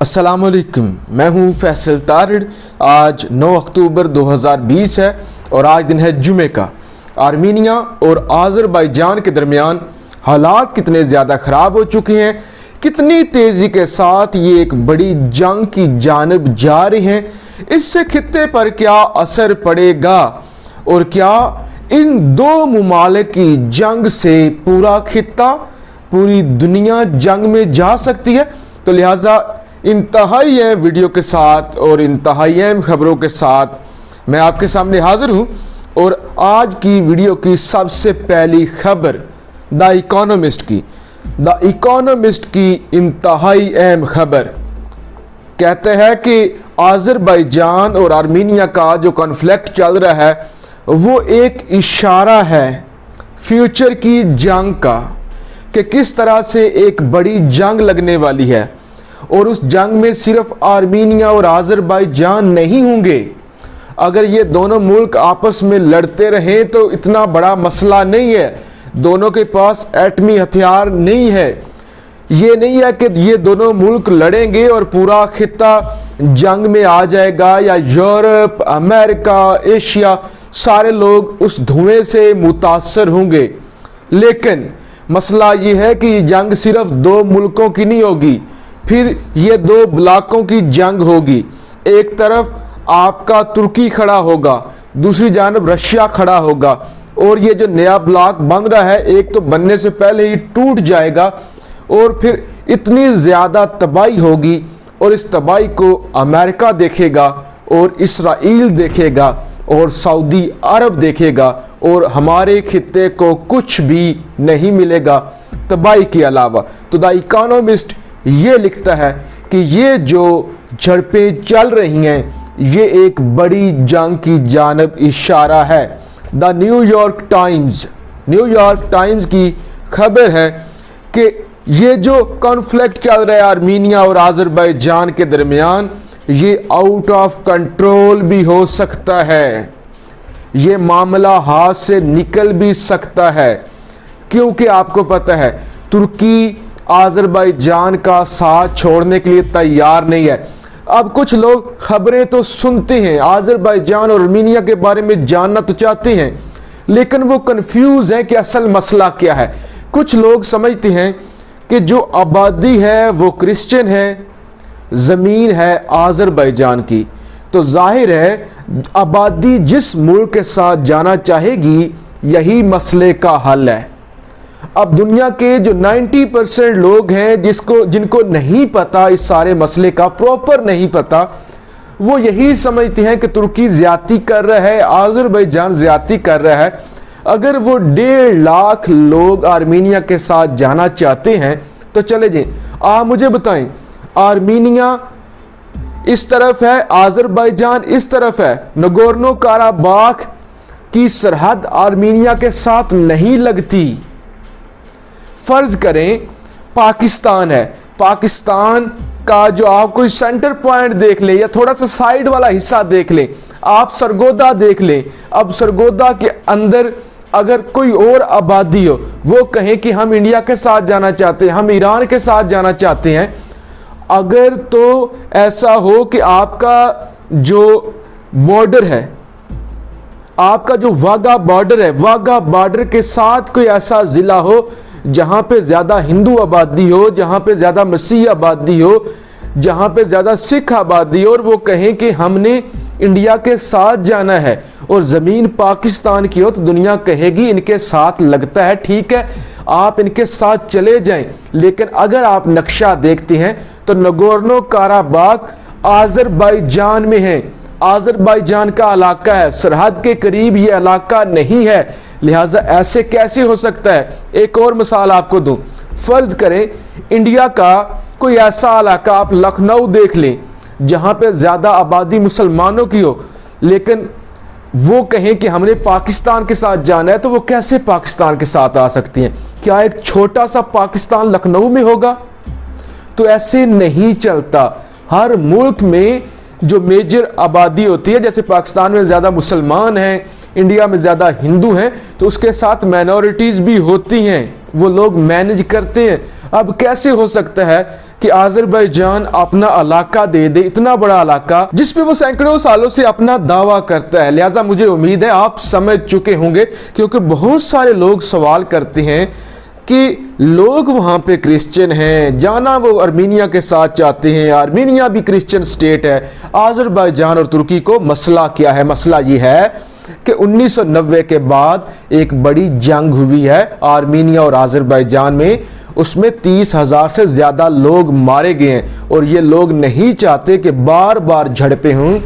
अस्सलाम वालेकुम, मैं हूँ फैसल तारिड़। आज 9 अक्टूबर 2020 है और आज दिन है जुमे का। आर्मीनिया और आज़रबाईजान के दरमियान हालात कितने ज़्यादा ख़राब हो चुके हैं, कितनी तेज़ी के साथ ये एक बड़ी जंग की जानिब जा रहे हैं, इससे खित्ते पर क्या असर पड़ेगा और क्या इन दो मुमालिक की जंग से पूरा खित्ता, पूरी दुनिया जंग में जा सकती है। तो लिहाजा इंतहाई अहम वीडियो के साथ और इंतहाई अहम खबरों के साथ मैं आपके सामने हाजिर हूँ। और आज की वीडियो की सबसे पहली खबर द इकोनॉमिस्ट की इंतहाई अहम खबर कहते हैं कि आज़रबाईजान और आर्मीनिया का जो कॉन्फ्लिक्ट चल रहा है वो एक इशारा है फ्यूचर की जंग का, कि किस तरह से एक बड़ी जंग लगने वाली है और उस जंग में सिर्फ आर्मीनिया और आज़रबाईजान नहीं होंगे। अगर ये दोनों मुल्क आपस में लड़ते रहें तो इतना बड़ा मसला नहीं है, दोनों के पास एटमी हथियार नहीं है। ये नहीं है कि ये दोनों मुल्क लड़ेंगे और पूरा खित्ता जंग में आ जाएगा, या यूरोप, अमेरिका, एशिया सारे लोग उस धुएं से मुतासर होंगे। लेकिन मसला ये है कि जंग सिर्फ दो मुल्कों की नहीं होगी, फिर ये दो ब्लाकों की जंग होगी। एक तरफ आपका तुर्की खड़ा होगा, दूसरी जानब रशिया खड़ा होगा, और ये जो नया ब्लॉक बन रहा है एक तो बनने से पहले ही टूट जाएगा और फिर इतनी ज़्यादा तबाही होगी, और इस तबाही को अमेरिका देखेगा और इसराइल देखेगा और सऊदी अरब देखेगा, और हमारे खित्ते को कुछ भी नहीं मिलेगा तबाही के अलावा। तो द इकोनॉमिस्ट ये लिखता है कि ये जो झड़पें चल रही हैं ये एक बड़ी जंग की जानब इशारा है। द न्यूयॉर्क टाइम्स की खबर है कि ये जो कॉन्फ्लिक्ट चल रहा है आर्मीनिया और आज़रबाईजान के दरमियान, ये आउट ऑफ कंट्रोल भी हो सकता है, ये मामला हाथ से निकल भी सकता है, क्योंकि आपको पता है तुर्की आज़रबाईजान का साथ छोड़ने के लिए तैयार नहीं है। अब कुछ लोग खबरें तो सुनते हैं, आज़रबाईजान और आर्मीनिया के बारे में जानना तो चाहते हैं, लेकिन वो कंफ्यूज हैं कि असल मसला क्या है। कुछ लोग समझते हैं कि जो आबादी है वो क्रिश्चियन है, ज़मीन है आज़रबाईजान की, तो जाहिर है आबादी जिस मुल्क के साथ जाना चाहेगी यही मसले का हल है। अब दुनिया के जो 90% लोग हैं जिनको नहीं पता, इस सारे मसले का प्रॉपर नहीं पता, वो यही समझते हैं कि तुर्की ज़्यादती कर रहा है, आज़रबाईजान ज़्यादती कर रहा है। अगर वो 1.5 लाख लोग आर्मीनिया के साथ जाना चाहते हैं तो चले जाएं। आप मुझे बताएं, आर्मीनिया इस तरफ है, आज़रबाईजान इस तरफ है, नगोर्नो काराबाख की सरहद आर्मीनिया के साथ नहीं लगती। फर्ज करें पाकिस्तान है, पाकिस्तान का जो आप कोई सेंटर पॉइंट देख लें या थोड़ा सा साइड वाला हिस्सा देख लें, आप सरगोदा देख लें। अब सरगोदा के अंदर अगर कोई और आबादी हो, वो कहें कि हम इंडिया के साथ जाना चाहते हैं, हम ईरान के साथ जाना चाहते हैं, अगर तो ऐसा हो कि आपका जो बॉर्डर है, आपका जो वाघा बॉर्डर है, वाघा बॉर्डर के साथ कोई ऐसा ज़िला हो जहाँ पे ज़्यादा हिंदू आबादी हो, जहाँ पे ज़्यादा मसीह आबादी हो, जहाँ पे ज़्यादा सिख आबादी हो, और वो कहें कि हमने इंडिया के साथ जाना है और ज़मीन पाकिस्तान की हो, तो दुनिया कहेगी इनके साथ लगता है, ठीक है आप इनके साथ चले जाएं। लेकिन अगर आप नक्शा देखते हैं तो नगोर्नो काराबाख आज़रबाईजान में है, आज़रबाईजान का इलाका है, सरहद के करीब ये इलाका नहीं है, लिहाजा ऐसे कैसे हो सकता है। एक और मिसाल आपको दूं, फर्ज करें इंडिया का कोई ऐसा इलाका, आप लखनऊ देख लें जहां पे ज़्यादा आबादी मुसलमानों की हो, लेकिन वो कहें कि हमने पाकिस्तान के साथ जाना है, तो वो कैसे पाकिस्तान के साथ आ सकती हैं? क्या एक छोटा सा पाकिस्तान लखनऊ में होगा? तो ऐसे नहीं चलता। हर मुल्क में जो मेजर आबादी होती है, जैसे पाकिस्तान में ज़्यादा मुसलमान हैं, इंडिया में ज़्यादा हिंदू हैं, तो उसके साथ माइनॉरिटीज़ भी होती हैं, वो लोग मैनेज करते हैं। अब कैसे हो सकता है कि आज़रबाईजान अपना इलाका दे दे, इतना बड़ा इलाका जिस पे वो सैकड़ों सालों से अपना दावा करता है। लिहाजा मुझे उम्मीद है आप समझ चुके होंगे, क्योंकि बहुत सारे लोग सवाल करते हैं कि लोग वहाँ पे क्रिश्चियन हैं, जाना वो आर्मीनिया के साथ चाहते हैं, आर्मीनिया भी क्रिश्चियन स्टेट है, आज़रबाईजान और तुर्की को मसला क्या है? मसला ये है कि 1990 के बाद एक बड़ी जंग हुई है आर्मीनिया और आज़रबाईजान में, उसमें 30,000 से ज़्यादा लोग मारे गए हैं और ये लोग नहीं चाहते कि बार बार झड़पें हों।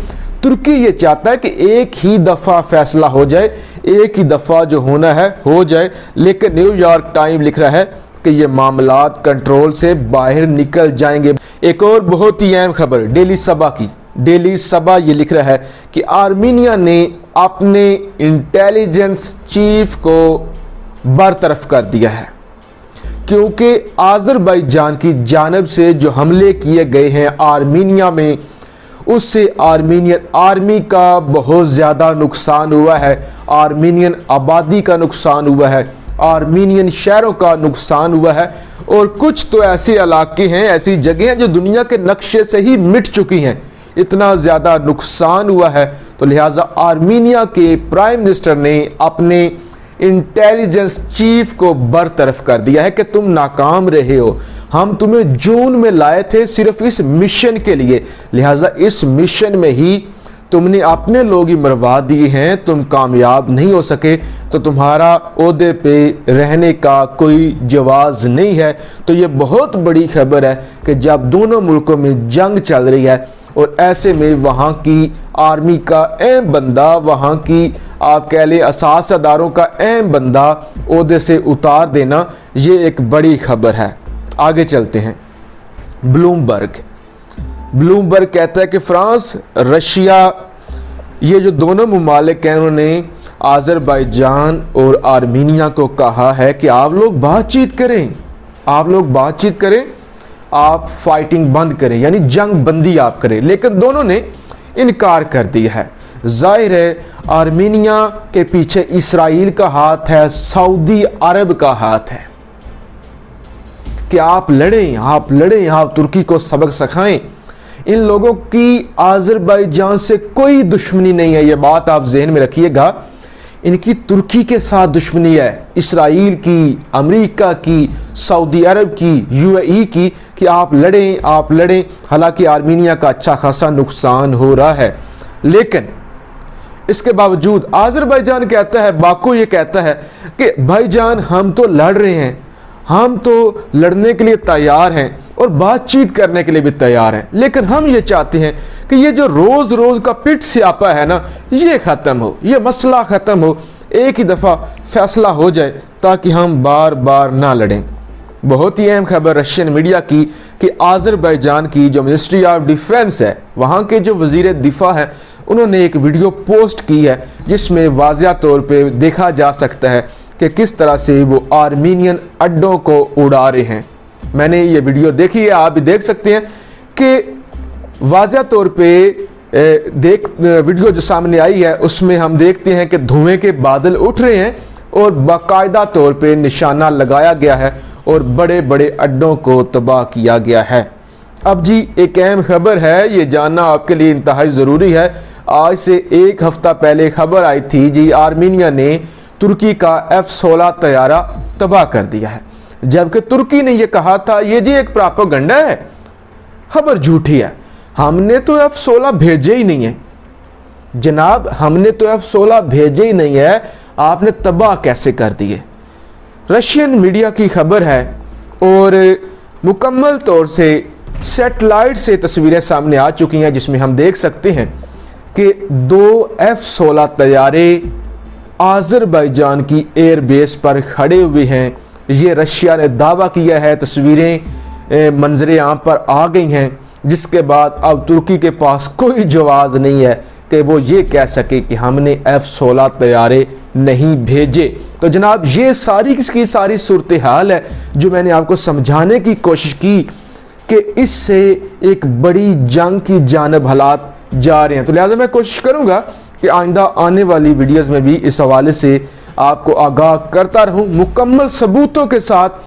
तुर्की ये चाहता है कि एक ही दफ़ा फैसला हो जाए, एक ही दफ़ा जो होना है हो जाए, लेकिन न्यूयॉर्क टाइम लिख रहा है कि ये मामलात कंट्रोल से बाहर निकल जाएंगे। एक और बहुत ही अहम खबर डेली सबा की, डेली सबा ये लिख रहा है कि आर्मीनिया ने अपने इंटेलिजेंस चीफ को बरतरफ कर दिया है, क्योंकि आज़रबाईजान की जानिब से जो हमले किए गए हैं आर्मीनिया में, उससे आर्मीनियन आर्मी का बहुत ज़्यादा नुकसान हुआ है, आर्मीनियन आबादी का नुकसान हुआ है, आर्मीनियन शहरों का नुकसान हुआ है, और कुछ तो ऐसे इलाके हैं, ऐसी जगह हैं जो दुनिया के नक्शे से ही मिट चुकी हैं, इतना ज़्यादा नुकसान हुआ है। तो लिहाजा आर्मीनिया के प्राइम मिनिस्टर ने अपने इंटेलिजेंस चीफ को बरतरफ कर दिया है कि तुम नाकाम रहे हो, हम तुम्हें जून में लाए थे सिर्फ इस मिशन के लिए, लिहाजा इस मिशन में ही तुमने अपने लोग ही मरवा दिए हैं, तुम कामयाब नहीं हो सके, तो तुम्हारा ओहदे पे रहने का कोई जवाज नहीं है। तो ये बहुत बड़ी खबर है कि जब दोनों मुल्कों में जंग चल रही है और ऐसे में वहाँ की आर्मी का अहम बंदा, वहाँ की आप कह लें असास अदारों का अहम बंदा ओहदे से उतार देना, ये एक बड़ी खबर है। आगे चलते हैं। ब्लूमबर्ग कहता है कि फ्रांस, रशिया, ये जो दोनों ममालिक हैं, उन्होंने आज़रबाईजान और आर्मीनिया को कहा है कि आप लोग बातचीत करें, आप लोग बातचीत करें, आप फाइटिंग बंद करें, यानी जंग बंदी आप करें, लेकिन दोनों ने इनकार कर दिया है। जाहिर है आर्मीनिया के पीछे इसराइल का हाथ है, सऊदी अरब का हाथ है कि आप लड़ें, आप तुर्की को सबक सिखाएं। इन लोगों की आज़रबाईजान से कोई दुश्मनी नहीं है, ये बात आप जहन में रखिएगा। इनकी तुर्की के साथ दुश्मनी है, इसराइल की, अमेरिका की, सऊदी अरब की, यूएई की, कि आप लड़ें। हालांकि आर्मीनिया का अच्छा खासा नुकसान हो रहा है, लेकिन इसके बावजूद आज़रबाईजान कहता है, बाकू ये कहता है कि भाईजान हम तो लड़ रहे हैं, हम तो लड़ने के लिए तैयार हैं और बातचीत करने के लिए भी तैयार हैं, लेकिन हम ये चाहते हैं कि ये जो रोज़ रोज़ का पिट स्यापा है ना, ये ख़त्म हो, ये मसला ख़त्म हो, एक ही दफ़ा फैसला हो जाए ताकि हम बार बार ना लड़ें। बहुत ही अहम खबर रशियन मीडिया की कि आज़रबाईजान की जो मिनिस्ट्री ऑफ डिफेंस है, वहाँ के जो वज़ीर दिफा हैं, उन्होंने एक वीडियो पोस्ट की है जिसमें वाज़िया तौर पे देखा जा सकता है कि किस तरह से वो आर्मीनियन अड्डों को उड़ा रहे हैं। मैंने ये वीडियो देखी है, आप भी देख सकते हैं कि वाज़िया तौर पे वीडियो जो सामने आई है उसमें हम देखते हैं कि धुएं के बादल उठ रहे हैं और बाकायदा तौर पे निशाना लगाया गया है और बड़े बड़े अड्डों को तबाह किया गया है। अब जी एक अहम खबर है, ये जानना आपके लिए इंतहाई ज़रूरी है। आज से एक हफ्ता पहले खबर आई थी जी, आर्मीनिया ने तुर्की का F-16 तैयारा तबाह कर दिया है, जबकि तुर्की ने यह कहा था ये जी एक प्रोपेगेंडा है, खबर झूठी है, हमने तो F-16 भेजे ही नहीं है। जनाब हमने तो F-16 भेजे ही नहीं है, आपने तबाह कैसे कर दिए? रशियन मीडिया की खबर है और मुकम्मल तौर से सैटेलाइट से तस्वीरें सामने आ चुकी हैं, जिसमें हम देख सकते हैं कि 2 F-16 तैयारे आज़रबाईजान की एयर बेस पर खड़े हुए हैं। ये रशिया ने दावा किया है, तस्वीरें मंजरे आम पर आ गई हैं, जिसके बाद अब तुर्की के पास कोई जवाब नहीं है कि वो ये कह सके कि हमने F-16 तैयारे नहीं भेजे। तो जनाब ये सारी की सारी सूरत हाल है जो मैंने आपको समझाने की कोशिश की कि इससे एक बड़ी जंग की जानब हालात जा रहे हैं। तो लिहाजा मैं कोशिश करूँगा कि आइंदा आने वाली वीडियोज़ में भी इस हवाले से आपको आगाह करता रहूँ मुकम्मल सबूतों के साथ।